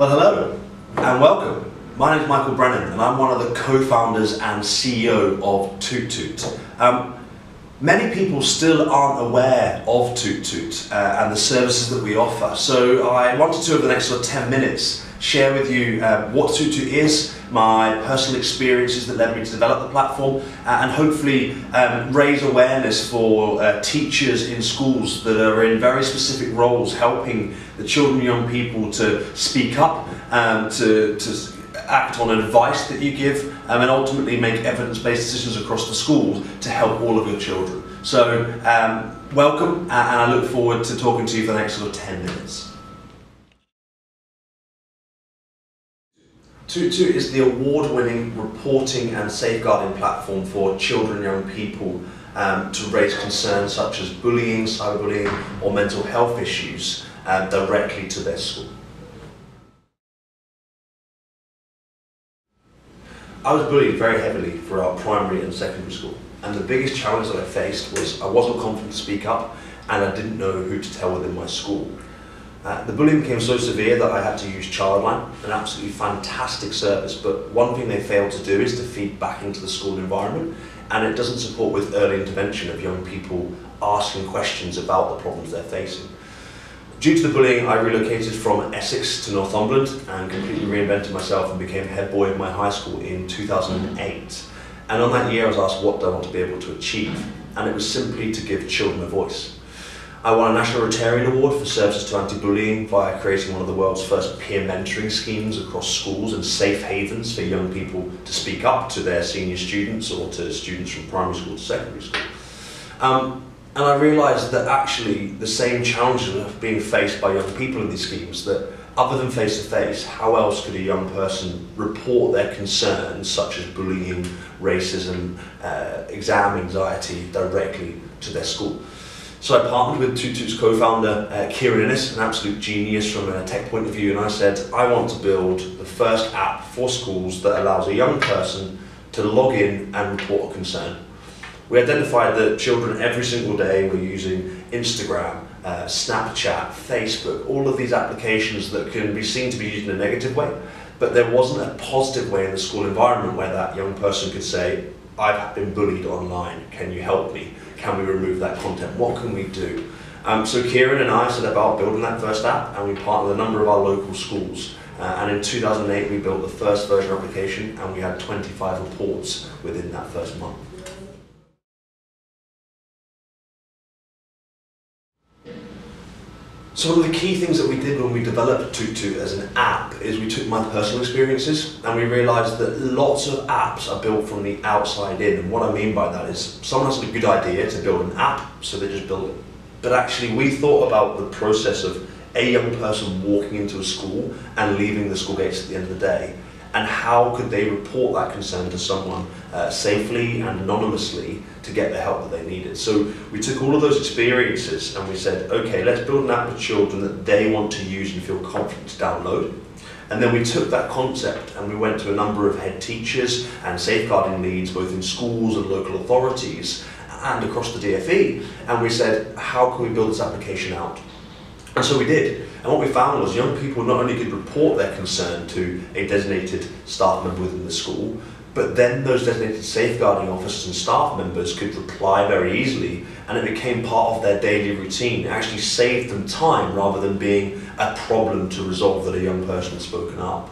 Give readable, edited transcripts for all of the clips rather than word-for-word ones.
Well, hello and welcome. My name is Michael Brennan and I'm one of the co-founders and CEO of Toot Toot. Many people still aren't aware of Toot Toot and the services that we offer, so I wanted to, over the next 10 minutes, share with you what Toot Toot is, my personal experiences that led me to develop the platform, and hopefully raise awareness for teachers in schools that are in very specific roles, helping the children and young people to speak up, to act on advice that you give, and ultimately make evidence-based decisions across the schools to help all of your children. So welcome, and I look forward to talking to you for the next 10 minutes. Toot Toot is the award-winning reporting and safeguarding platform for children and young people to raise concerns such as bullying, cyberbullying or mental health issues directly to their school. I was bullied very heavily throughout primary and secondary school, and the biggest challenge that I faced was I wasn't confident to speak up and I didn't know who to tell within my school. The bullying became so severe that I had to use Childline, an absolutely fantastic service, but one thing they failed to do is to feed back into the school environment, and it doesn't support with early intervention of young people asking questions about the problems they're facing. Due to the bullying, I relocated from Essex to Northumberland and completely reinvented myself and became head boy of my high school in 2008. And on that year I was asked what do I want to be able to achieve, and it was simply to give children a voice. I won a National Rotarian Award for services to anti-bullying via creating one of the world's first peer mentoring schemes across schools and safe havens for young people to speak up to their senior students or to students from primary school to secondary school. And I realised that actually the same challenges are being faced by young people in these schemes, that other than face-to-face, how else could a young person report their concerns such as bullying, racism, exam anxiety directly to their school. So I partnered with Toot Toot's co-founder, Kieran Innes, an absolute genius from a tech point of view, and I said, I want to build the first app for schools that allows a young person to log in and report a concern. We identified that children every single day were using Instagram, Snapchat, Facebook, all of these applications that can be seen to be used in a negative way, but there wasn't a positive way in the school environment where that young person could say, I've been bullied online, can you help me? Can we remove that content? What can we do? So Kieran and I set about building that first app, and we partnered with a number of our local schools. And in 2008 we built the first version application, and we had 25 reports within that first month. So one of the key things that we did when we developed Toot Toot as an app is we took my personal experiences and we realised that lots of apps are built from the outside in, and what I mean by that is someone has a good idea to build an app, so they just build it. But actually we thought about the process of a young person walking into a school and leaving the school gates at the end of the day, and how could they report that concern to someone safely and anonymously to get the help that they needed. So we took all of those experiences and we said, okay, let's build an app for children that they want to use and feel confident to download. And then we took that concept and we went to a number of head teachers and safeguarding leads, both in schools and local authorities and across the DFE, and we said, how can we build this application out? And so we did. And what we found was young people not only could report their concern to a designated staff member within the school, but then those designated safeguarding officers and staff members could reply very easily, and it became part of their daily routine. It actually saved them time rather than being a problem to resolve that a young person had spoken up.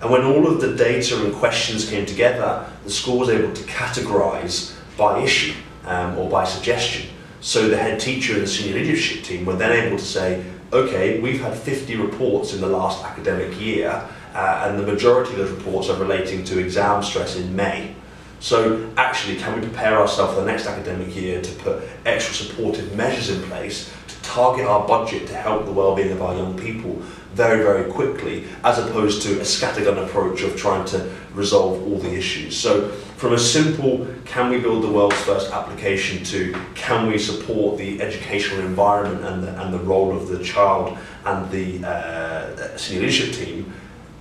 And when all of the data and questions came together, the school was able to categorise by issue or by suggestion. So the head teacher and the senior leadership team were then able to say, okay, we've had 50 reports in the last academic year, and the majority of those reports are relating to exam stress in May. So actually, can we prepare ourselves for the next academic year to put extra supportive measures in place to target our budget to help the well-being of our young people very, very quickly, as opposed to a scattergun approach of trying to resolve all the issues. So from a simple, can we build the world's first application, to can we support the educational environment and the role of the child and the senior leadership team,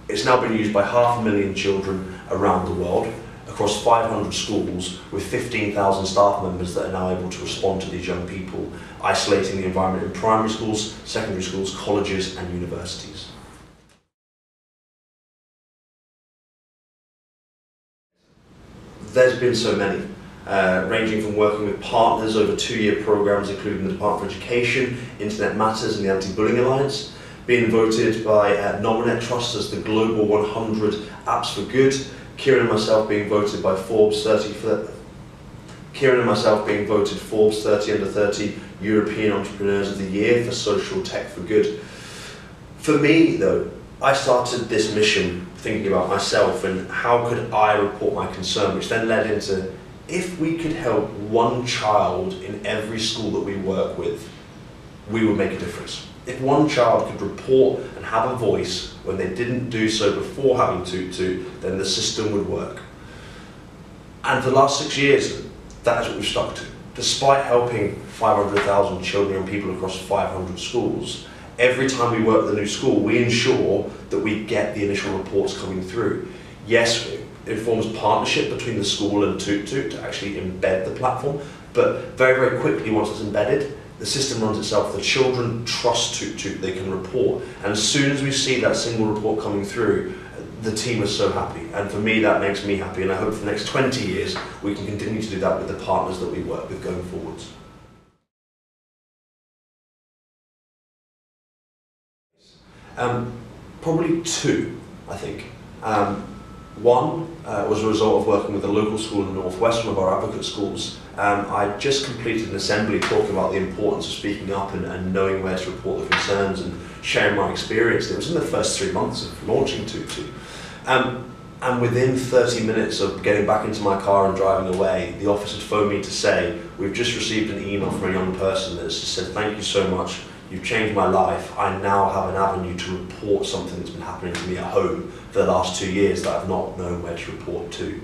it's now been used by 500,000 children around the world, across 500 schools, with 15,000 staff members that are now able to respond to these young people, isolating the environment in primary schools, secondary schools, colleges and universities. there's been so many, ranging from working with partners over 2-year programs including the Department for Education, Internet Matters and the Anti-Bullying Alliance, being voted by Nominet Trust as the Global 100 Apps for Good, Kieran and myself being voted by Forbes 30 Under 30 European Entrepreneurs of the Year for Social Tech for Good. For me though, I started this mission thinking about myself and how could I report my concern, which then led into, if we could help one child in every school that we work with, we would make a difference. If one child could report and have a voice when they didn't do so before having Tutu, then the system would work. And for the last 6 years, that is what we've stuck to. Despite helping 500,000 children and people across 500 schools, every time we work with a new school, we ensure that we get the initial reports coming through. Yes, it forms partnership between the school and Tutu to actually embed the platform, but very, very quickly once it's embedded, the system runs itself. The children trust Tutu, they can report, and as soon as we see that single report coming through, the team is so happy, and for me that makes me happy, and I hope for the next 20 years we can continue to do that with the partners that we work with going forwards. Probably two, I think. One was a result of working with a local school in the Northwest, one of our advocate schools. I just completed an assembly talking about the importance of speaking up and knowing where to report the concerns and sharing my experience. It was in the first 3 months of launching Tutu. And within 30 minutes of getting back into my car and driving away, the office had phoned me to say, we've just received an email from a young person that just said, thank you so much, you've changed my life. I now have an avenue to report something that's been happening to me at home for the last 2 years that I've not known where to report to.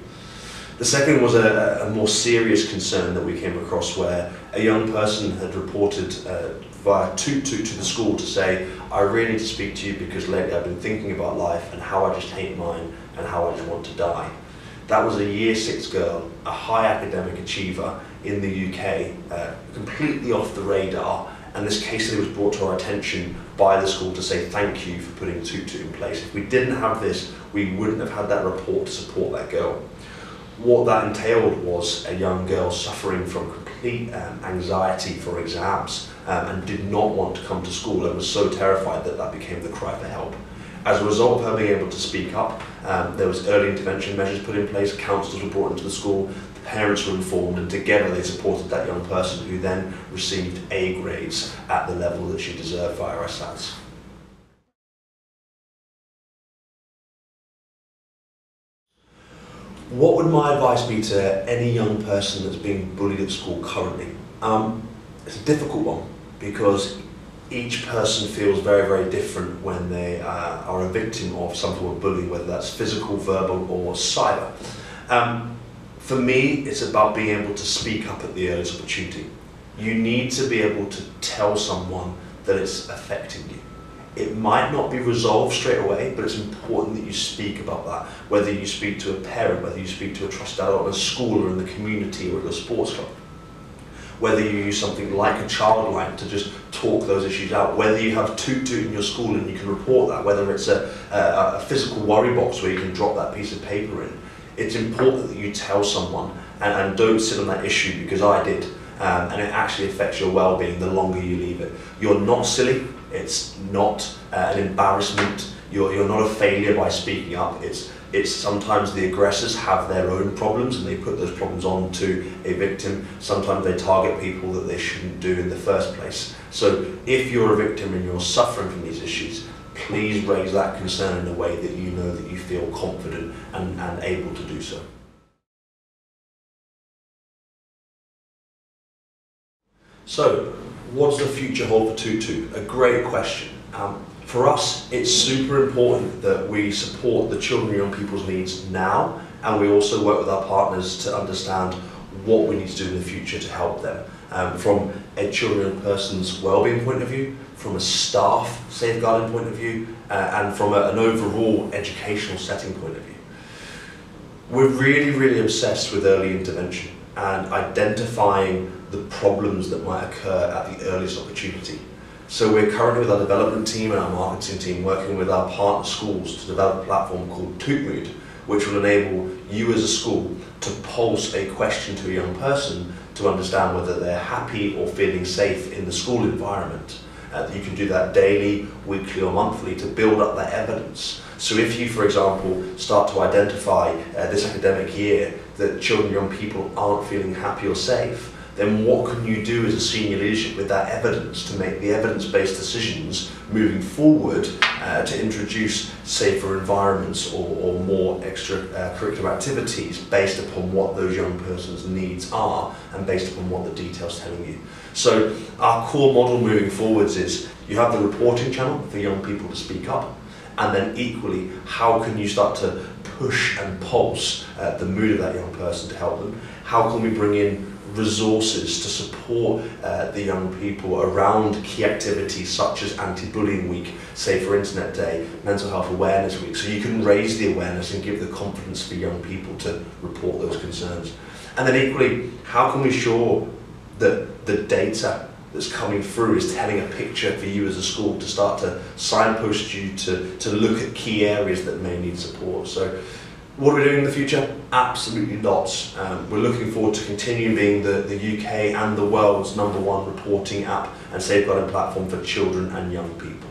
The second was a more serious concern that we came across, where a young person had reported via Tutu to the school to say, I really need to speak to you because lately I've been thinking about life and how I just hate mine and how I just want to die. That was a year 6 girl, a high academic achiever in the UK, completely off the radar, and this case study was brought to our attention by the school to say thank you for putting Tutu in place. If we didn't have this, we wouldn't have had that report to support that girl. What that entailed was a young girl suffering from complete anxiety for exams and did not want to come to school and was so terrified that that became the cry for help. As a result of her being able to speak up, there was early intervention measures put in place, counsellors were brought into the school, the parents were informed, and together they supported that young person, who then received A grades at the level that she deserved via our SATs. What would my advice be to any young person that's being bullied at school currently? It's a difficult one because each person feels very, very different when they are a victim of some form of bullying, whether that's physical, verbal or cyber. For me, it's about being able to speak up at the earliest opportunity. You need to be able to tell someone that it's affecting you. It might not be resolved straight away, but it's important that you speak about that. Whether you speak to a parent, whether you speak to a trusted adult in a school or in the community or at a sports club. Whether you use something like a child line to just talk those issues out. Whether you have Tutu in your school and you can report that. Whether it's a physical worry box where you can drop that piece of paper in. It's important that you tell someone and don't sit on that issue, because I did. And it actually affects your well-being the longer you leave it. You're not silly. It's not an embarrassment. You're not a failure by speaking up. It's sometimes the aggressors have their own problems and they put those problems on to a victim. Sometimes they target people that they shouldn't do in the first place. So if you're a victim and you're suffering from these issues, please raise that concern in a way that you know that you feel confident and able to do so. So, what does the future hold for Tutu? A great question. For us, it's super important that we support the children and young people's needs now, and we also work with our partners to understand what we need to do in the future to help them. From a children and person's wellbeing point of view, from a staff safeguarding point of view, and from an overall educational setting point of view. We're really, really obsessed with early intervention and identifying the problems that might occur at the earliest opportunity. So we're currently with our development team and our marketing team working with our partner schools to develop a platform called Tootmood which will enable you as a school to pulse a question to a young person to understand whether they're happy or feeling safe in the school environment. You can do that daily, weekly or monthly to build up that evidence. So if you, for example, start to identify this academic year that children and young people aren't feeling happy or safe, then what can you do as a senior leadership with that evidence to make the evidence-based decisions moving forward to introduce safer environments or more extracurricular activities based upon what those young person's needs are and based upon what the detail's telling you. So our core model moving forwards is you have the reporting channel for young people to speak up, and then equally, how can you start to push and pulse the mood of that young person to help them? How can we bring in resources to support the young people around key activities such as Anti-Bullying Week, Safer Internet Day, Mental Health Awareness Week, so you can raise the awareness and give the confidence for young people to report those concerns. And then equally, how can we ensure that the data that's coming through is telling a picture for you as a school to start to signpost you to look at key areas that may need support. So what are we doing in the future? Absolutely lots. We're looking forward to continuing being the UK and the world's #1 reporting app and safeguarding platform for children and young people.